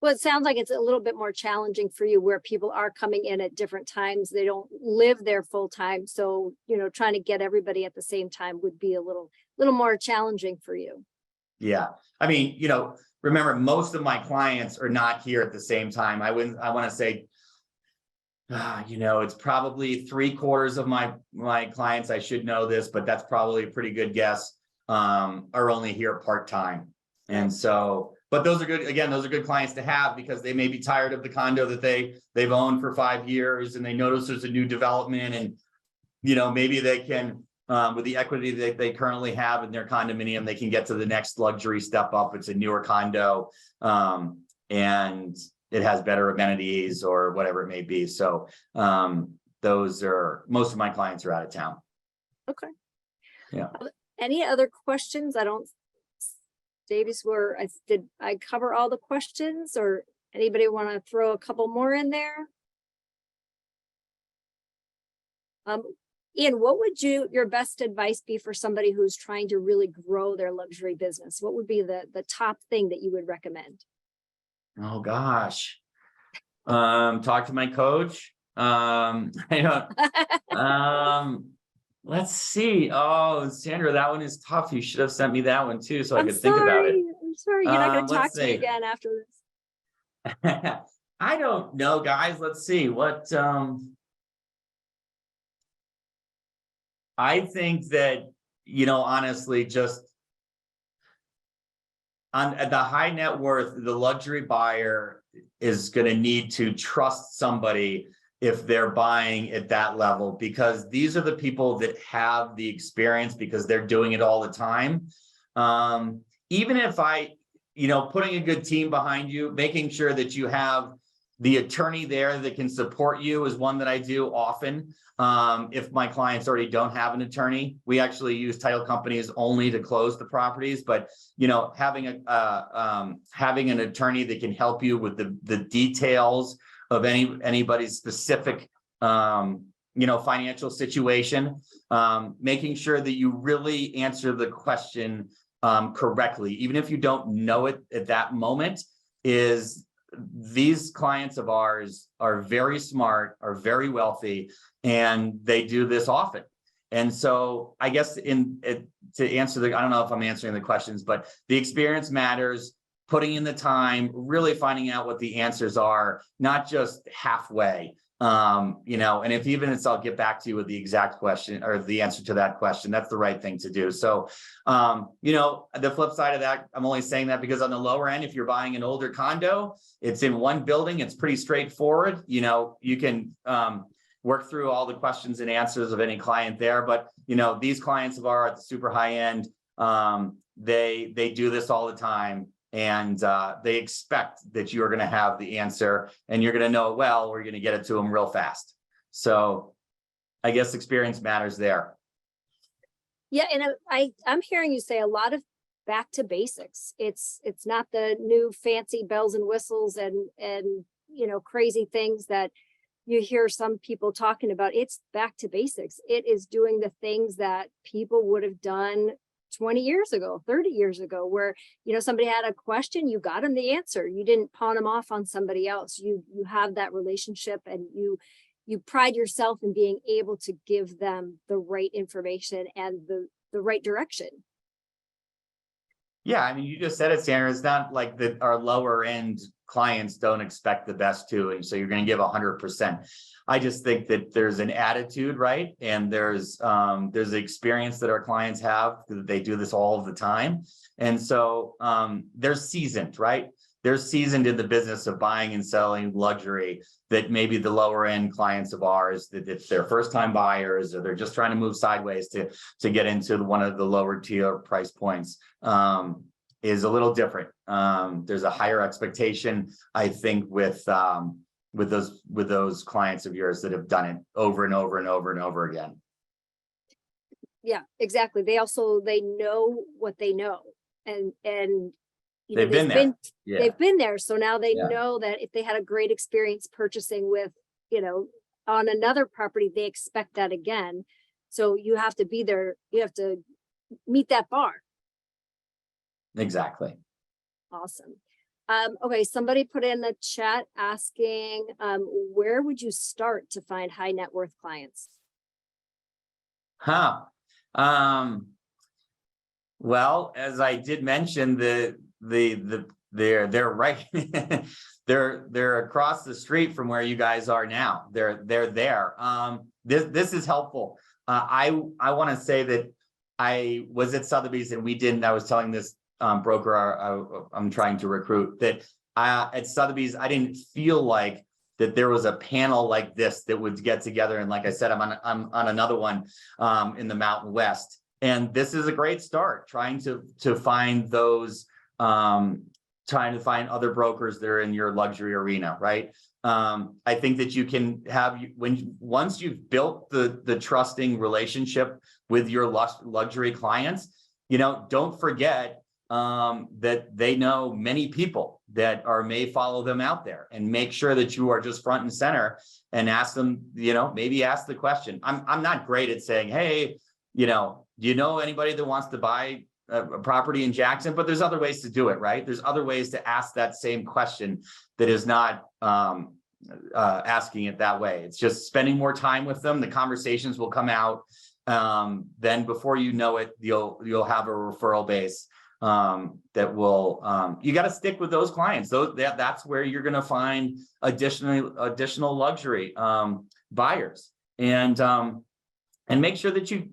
Well, it sounds like it's a little bit more challenging for you where people are coming in at different times. They don't live there full time. So, trying to get everybody at the same time would be a little more challenging for you. Yeah. I mean, remember, most of my clients are not here at the same time. I want to say, it's probably 3/4 of my clients, I should know this, but that's probably a pretty good guess, are only here part-time. And so, but those are good. Again, those are good clients to have because they may be tired of the condo that they've owned for 5 years, and they notice there's a new development, and maybe they can, with the equity that they currently have in their condominium, they can get to the next luxury step up. It's a newer condo, and it has better amenities or whatever it may be. So most of my clients are out of town. Okay. Yeah. Any other questions? Davies, did I cover all the questions, or anybody want to throw a couple more in there? Ian, what would your best advice be for somebody who's trying to really grow their luxury business? What would be the top thing that you would recommend? Oh gosh. Talk to my coach. Let's see. Oh, Sandra, that one is tough. You should have sent me that one too, so I could think about it. I'm sorry. You're not going to talk to me see. again after this. I don't know, guys. Let's see what, I think that, honestly, just at the high net worth, the luxury buyer is going to need to trust somebody if they're buying at that level, because these are the people that have the experience because they're doing it all the time. Even if putting a good team behind you, making sure that you have the attorney there that can support you is one that I do often. If my clients already don't have an attorney, we actually use title companies only to close the properties. But having an attorney that can help you with the details of anybody's specific financial situation, making sure that you really answer the question correctly, even if you don't know it at that moment. These clients of ours are very smart, are very wealthy, and they do this often. And so I guess to answer I don't know if I'm answering the questions, but the experience matters, putting in the time, really finding out what the answers are, not just halfway. And if even it's, I'll get back to you with the exact question or the answer to that question, that's the right thing to do. So, the flip side of that, I'm only saying that because on the lower end, if you're buying an older condo, it's in one building, it's pretty straightforward. You can work through all the questions and answers of any client there. But, these clients of ours at the super high end, they do this all the time. And they expect that you're going to have the answer and you're going to know it well, or you're going to get it to them real fast. So I guess experience matters there. Yeah. And I'm hearing you say a lot of back to basics. It's not the new fancy bells and whistles and crazy things that, you hear some people talking about, it's back to basics. It is doing the things that people would have done 20 years ago, 30 years ago, where, somebody had a question, you got them the answer. You didn't pawn them off on somebody else. You have that relationship, and you pride yourself in being able to give them the right information and the right direction. Yeah, I mean, you just said it, Sandra. It's not like that our lower end clients don't expect the best too, and so you're going to give 100%. I just think that there's an attitude, right? And there's the experience that our clients have, that they do this all of the time. And so they're seasoned, right? They're seasoned in the business of buying and selling luxury, that maybe the lower end clients of ours, that if they're first time buyers, or they're just trying to move sideways to get into one of the lower tier price points, is a little different. There's a higher expectation, I think, with those clients of yours that have done it over and over and over and over again. Yeah, exactly. They know what they know, and They've been there. Yeah. They've been there. So now they Yeah. know that if they had a great experience purchasing with, on another property, they expect that again. So you have to be there. You have to meet that bar. Exactly. Awesome. Okay, somebody put in the chat asking, where would you start to find high net worth clients? Well, as I did mention, they're right. they're across the street from where you guys are now. They're there. This is helpful. I want to say that I was at Sotheby's, and I was telling this broker I'm trying to recruit, that at Sotheby's, I didn't feel like that there was a panel like this that would get together. And like I said, I'm on another one in the Mountain West. And this is a great start, trying to find those, trying to find other brokers that are in your luxury arena, right? I think that you can have, once you've built the trusting relationship with your luxury clients, don't forget that they know many people that may follow them out there, and make sure that you are just front and center and ask them, maybe ask the question. I'm not great at saying, hey, do you know anybody that wants to buy a property in Jackson? But there's other ways to do it, right? There's other ways to ask that same question that is not asking it that way. It's just spending more time with them. The conversations will come out. Then before you know it, you'll have a referral base that will, you got to stick with those clients. That's where you're going to find additional luxury buyers, and make sure that you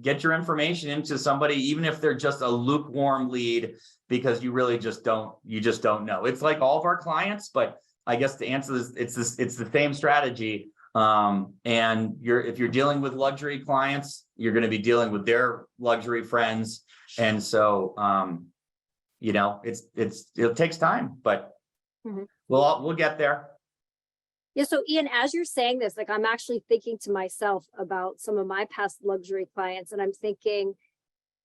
get your information into somebody, even if they're just a lukewarm lead, because you really just don't know. It's like all of our clients, but I guess to answer this, it's the same strategy. And if you're dealing with luxury clients, you're going to be dealing with their luxury friends. And so, it takes time, but we'll get there. Yeah. So Ian, as you're saying this, like, I'm actually thinking to myself about some of my past luxury clients, and I'm thinking,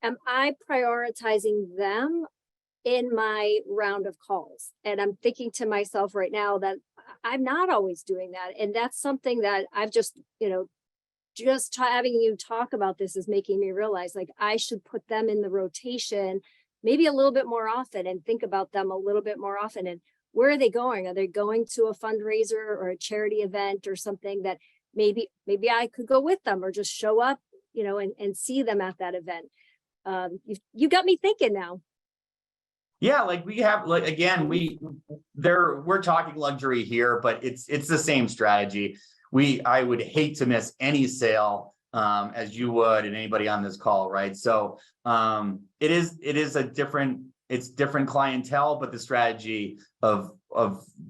am I prioritizing them in my round of calls? And I'm thinking to myself right now that I'm not always doing that. And that's something that I've just having you talk about this is making me realize, like, I should put them in the rotation maybe a little bit more often, and think about them a little bit more often. And where are they going? Are they going to a fundraiser or a charity event or something that maybe I could go with them, or just show up, and see them at that event? You got me thinking now. Yeah, like we have, like, again, we're talking luxury here, but it's the same strategy. I would hate to miss any sale, as you would, and anybody on this call, right? So it is it's different clientele, but the strategy of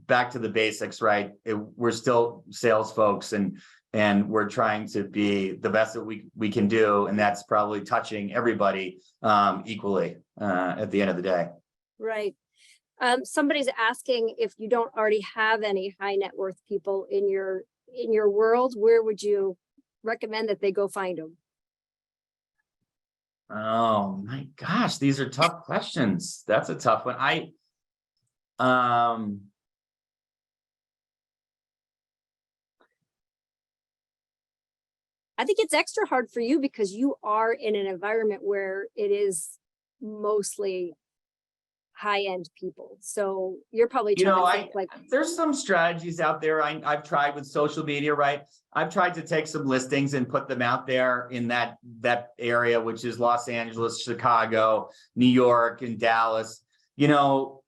back to the basics, right? We're still sales folks, and we're trying to be the best that we can do, and that's probably touching everybody equally at the end of the day. Right. Somebody's asking, if you don't already have any high net worth people in your world, where would you recommend that they go find them? Oh my gosh, these are tough questions. That's a tough one. I think it's extra hard for you because you are in an environment where it is mostly high-end people. So you're probably You trying know, to think like, there's some strategies out there I've tried with social media, right? I've tried to take some listings and put them out there in that area, which is Los Angeles, Chicago, New York, and Dallas. You know,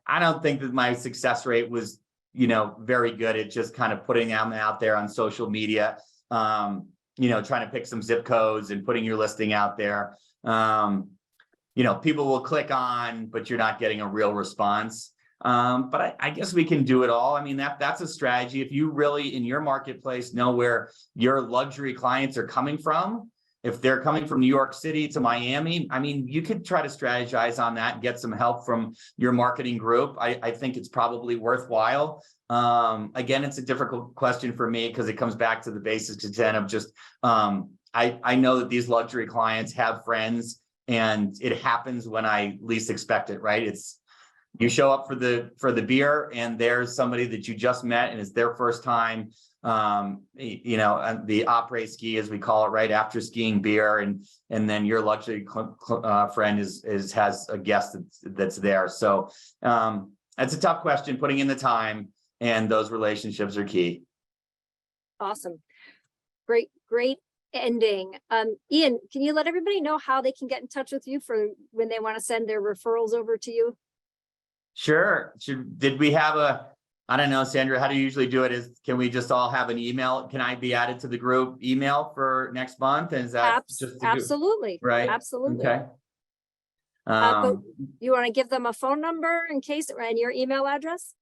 I don't think that my success rate was, you know, very good at just kind of putting them out there on social media. You know, trying to pick some zip codes and putting your listing out there. You know, people will click on, but you're not getting a real response. But I guess we can do it all. I mean, that's a strategy. If you really in your marketplace know where your luxury clients are coming from, if they're coming from New York City to Miami, I mean, you could try to strategize on that and get some help from your marketing group. I think it's probably worthwhile. Again, it's a difficult question for me because it comes back to the basics again of just, I know that these luxury clients have friends and it happens when I least expect it, right? You show up for the beer and there's somebody that you just met and it's their first time, you know, the après ski, as we call it, right after skiing beer, and then your luxury friend has a guest that's there. So that's a tough question, putting in the time, and those relationships are key. awesome. Great ending. Ian, can you let everybody know how they can get in touch with you for when they want to send their referrals over to you? Sure. Did we have I don't know, Sandra, how do you usually do it? Can we just all have an email? Can I be added to the group email for next month? And is that Absolutely. Right? Absolutely. Okay. But you want to give them a phone number in case, and your email address?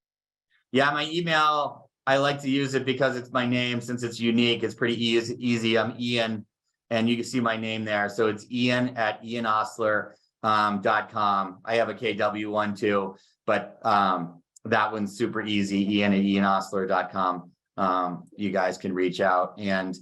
Yeah, my email, I like to use it because it's my name. Since it's unique, it's pretty easy. I'm Ian, and you can see my name there. So it's Ian at ianosler.com. I have a KW one too, but that one's super easy. Ian at ianosler.com. You guys can reach out and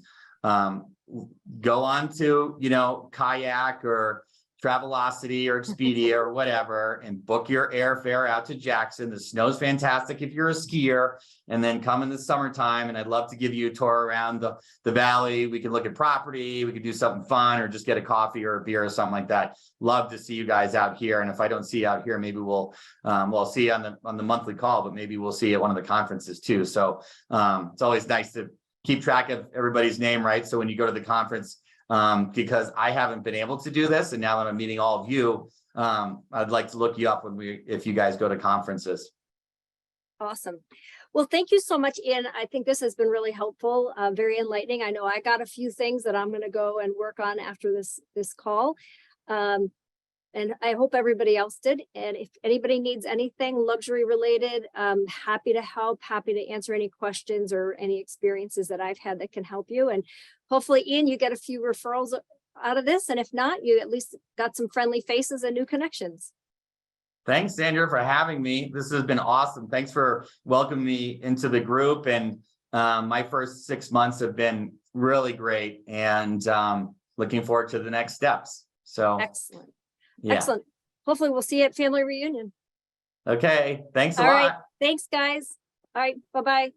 go on to, you know, Kayak or Travelocity or Expedia or whatever, and book your airfare out to Jackson. The snow's fantastic if you're a skier, and then come in the summertime. And I'd love to give you a tour around the valley. We can look at property, we could do something fun, or just get a coffee or a beer or something like that. Love to see you guys out here. And if I don't see you out here, maybe we'll see you on the monthly call, but maybe we'll see you at one of the conferences too. So it's always nice to keep track of everybody's name, right? So when you go to the conference, because I haven't been able to do this, and now that I'm meeting all of you, I'd like to look you up if you guys go to conferences. Awesome. Well, thank you so much, Ian. I think this has been really helpful, very enlightening. I know I got a few things that I'm going to go and work on after this call. And I hope everybody else did. And if anybody needs anything luxury related, happy to help, happy to answer any questions or any experiences that I've had that can help you. And hopefully, Ian, you get a few referrals out of this. And if not, you at least got some friendly faces and new connections. Thanks, Sandra, for having me. This has been awesome. Thanks for welcoming me into the group. And my first 6 months have been really great, and looking forward to the next steps. So excellent. Yeah. Excellent. Hopefully we'll see you at family reunion. Okay. Thanks a lot. lot. All right. Thanks, guys. All right. Bye-bye.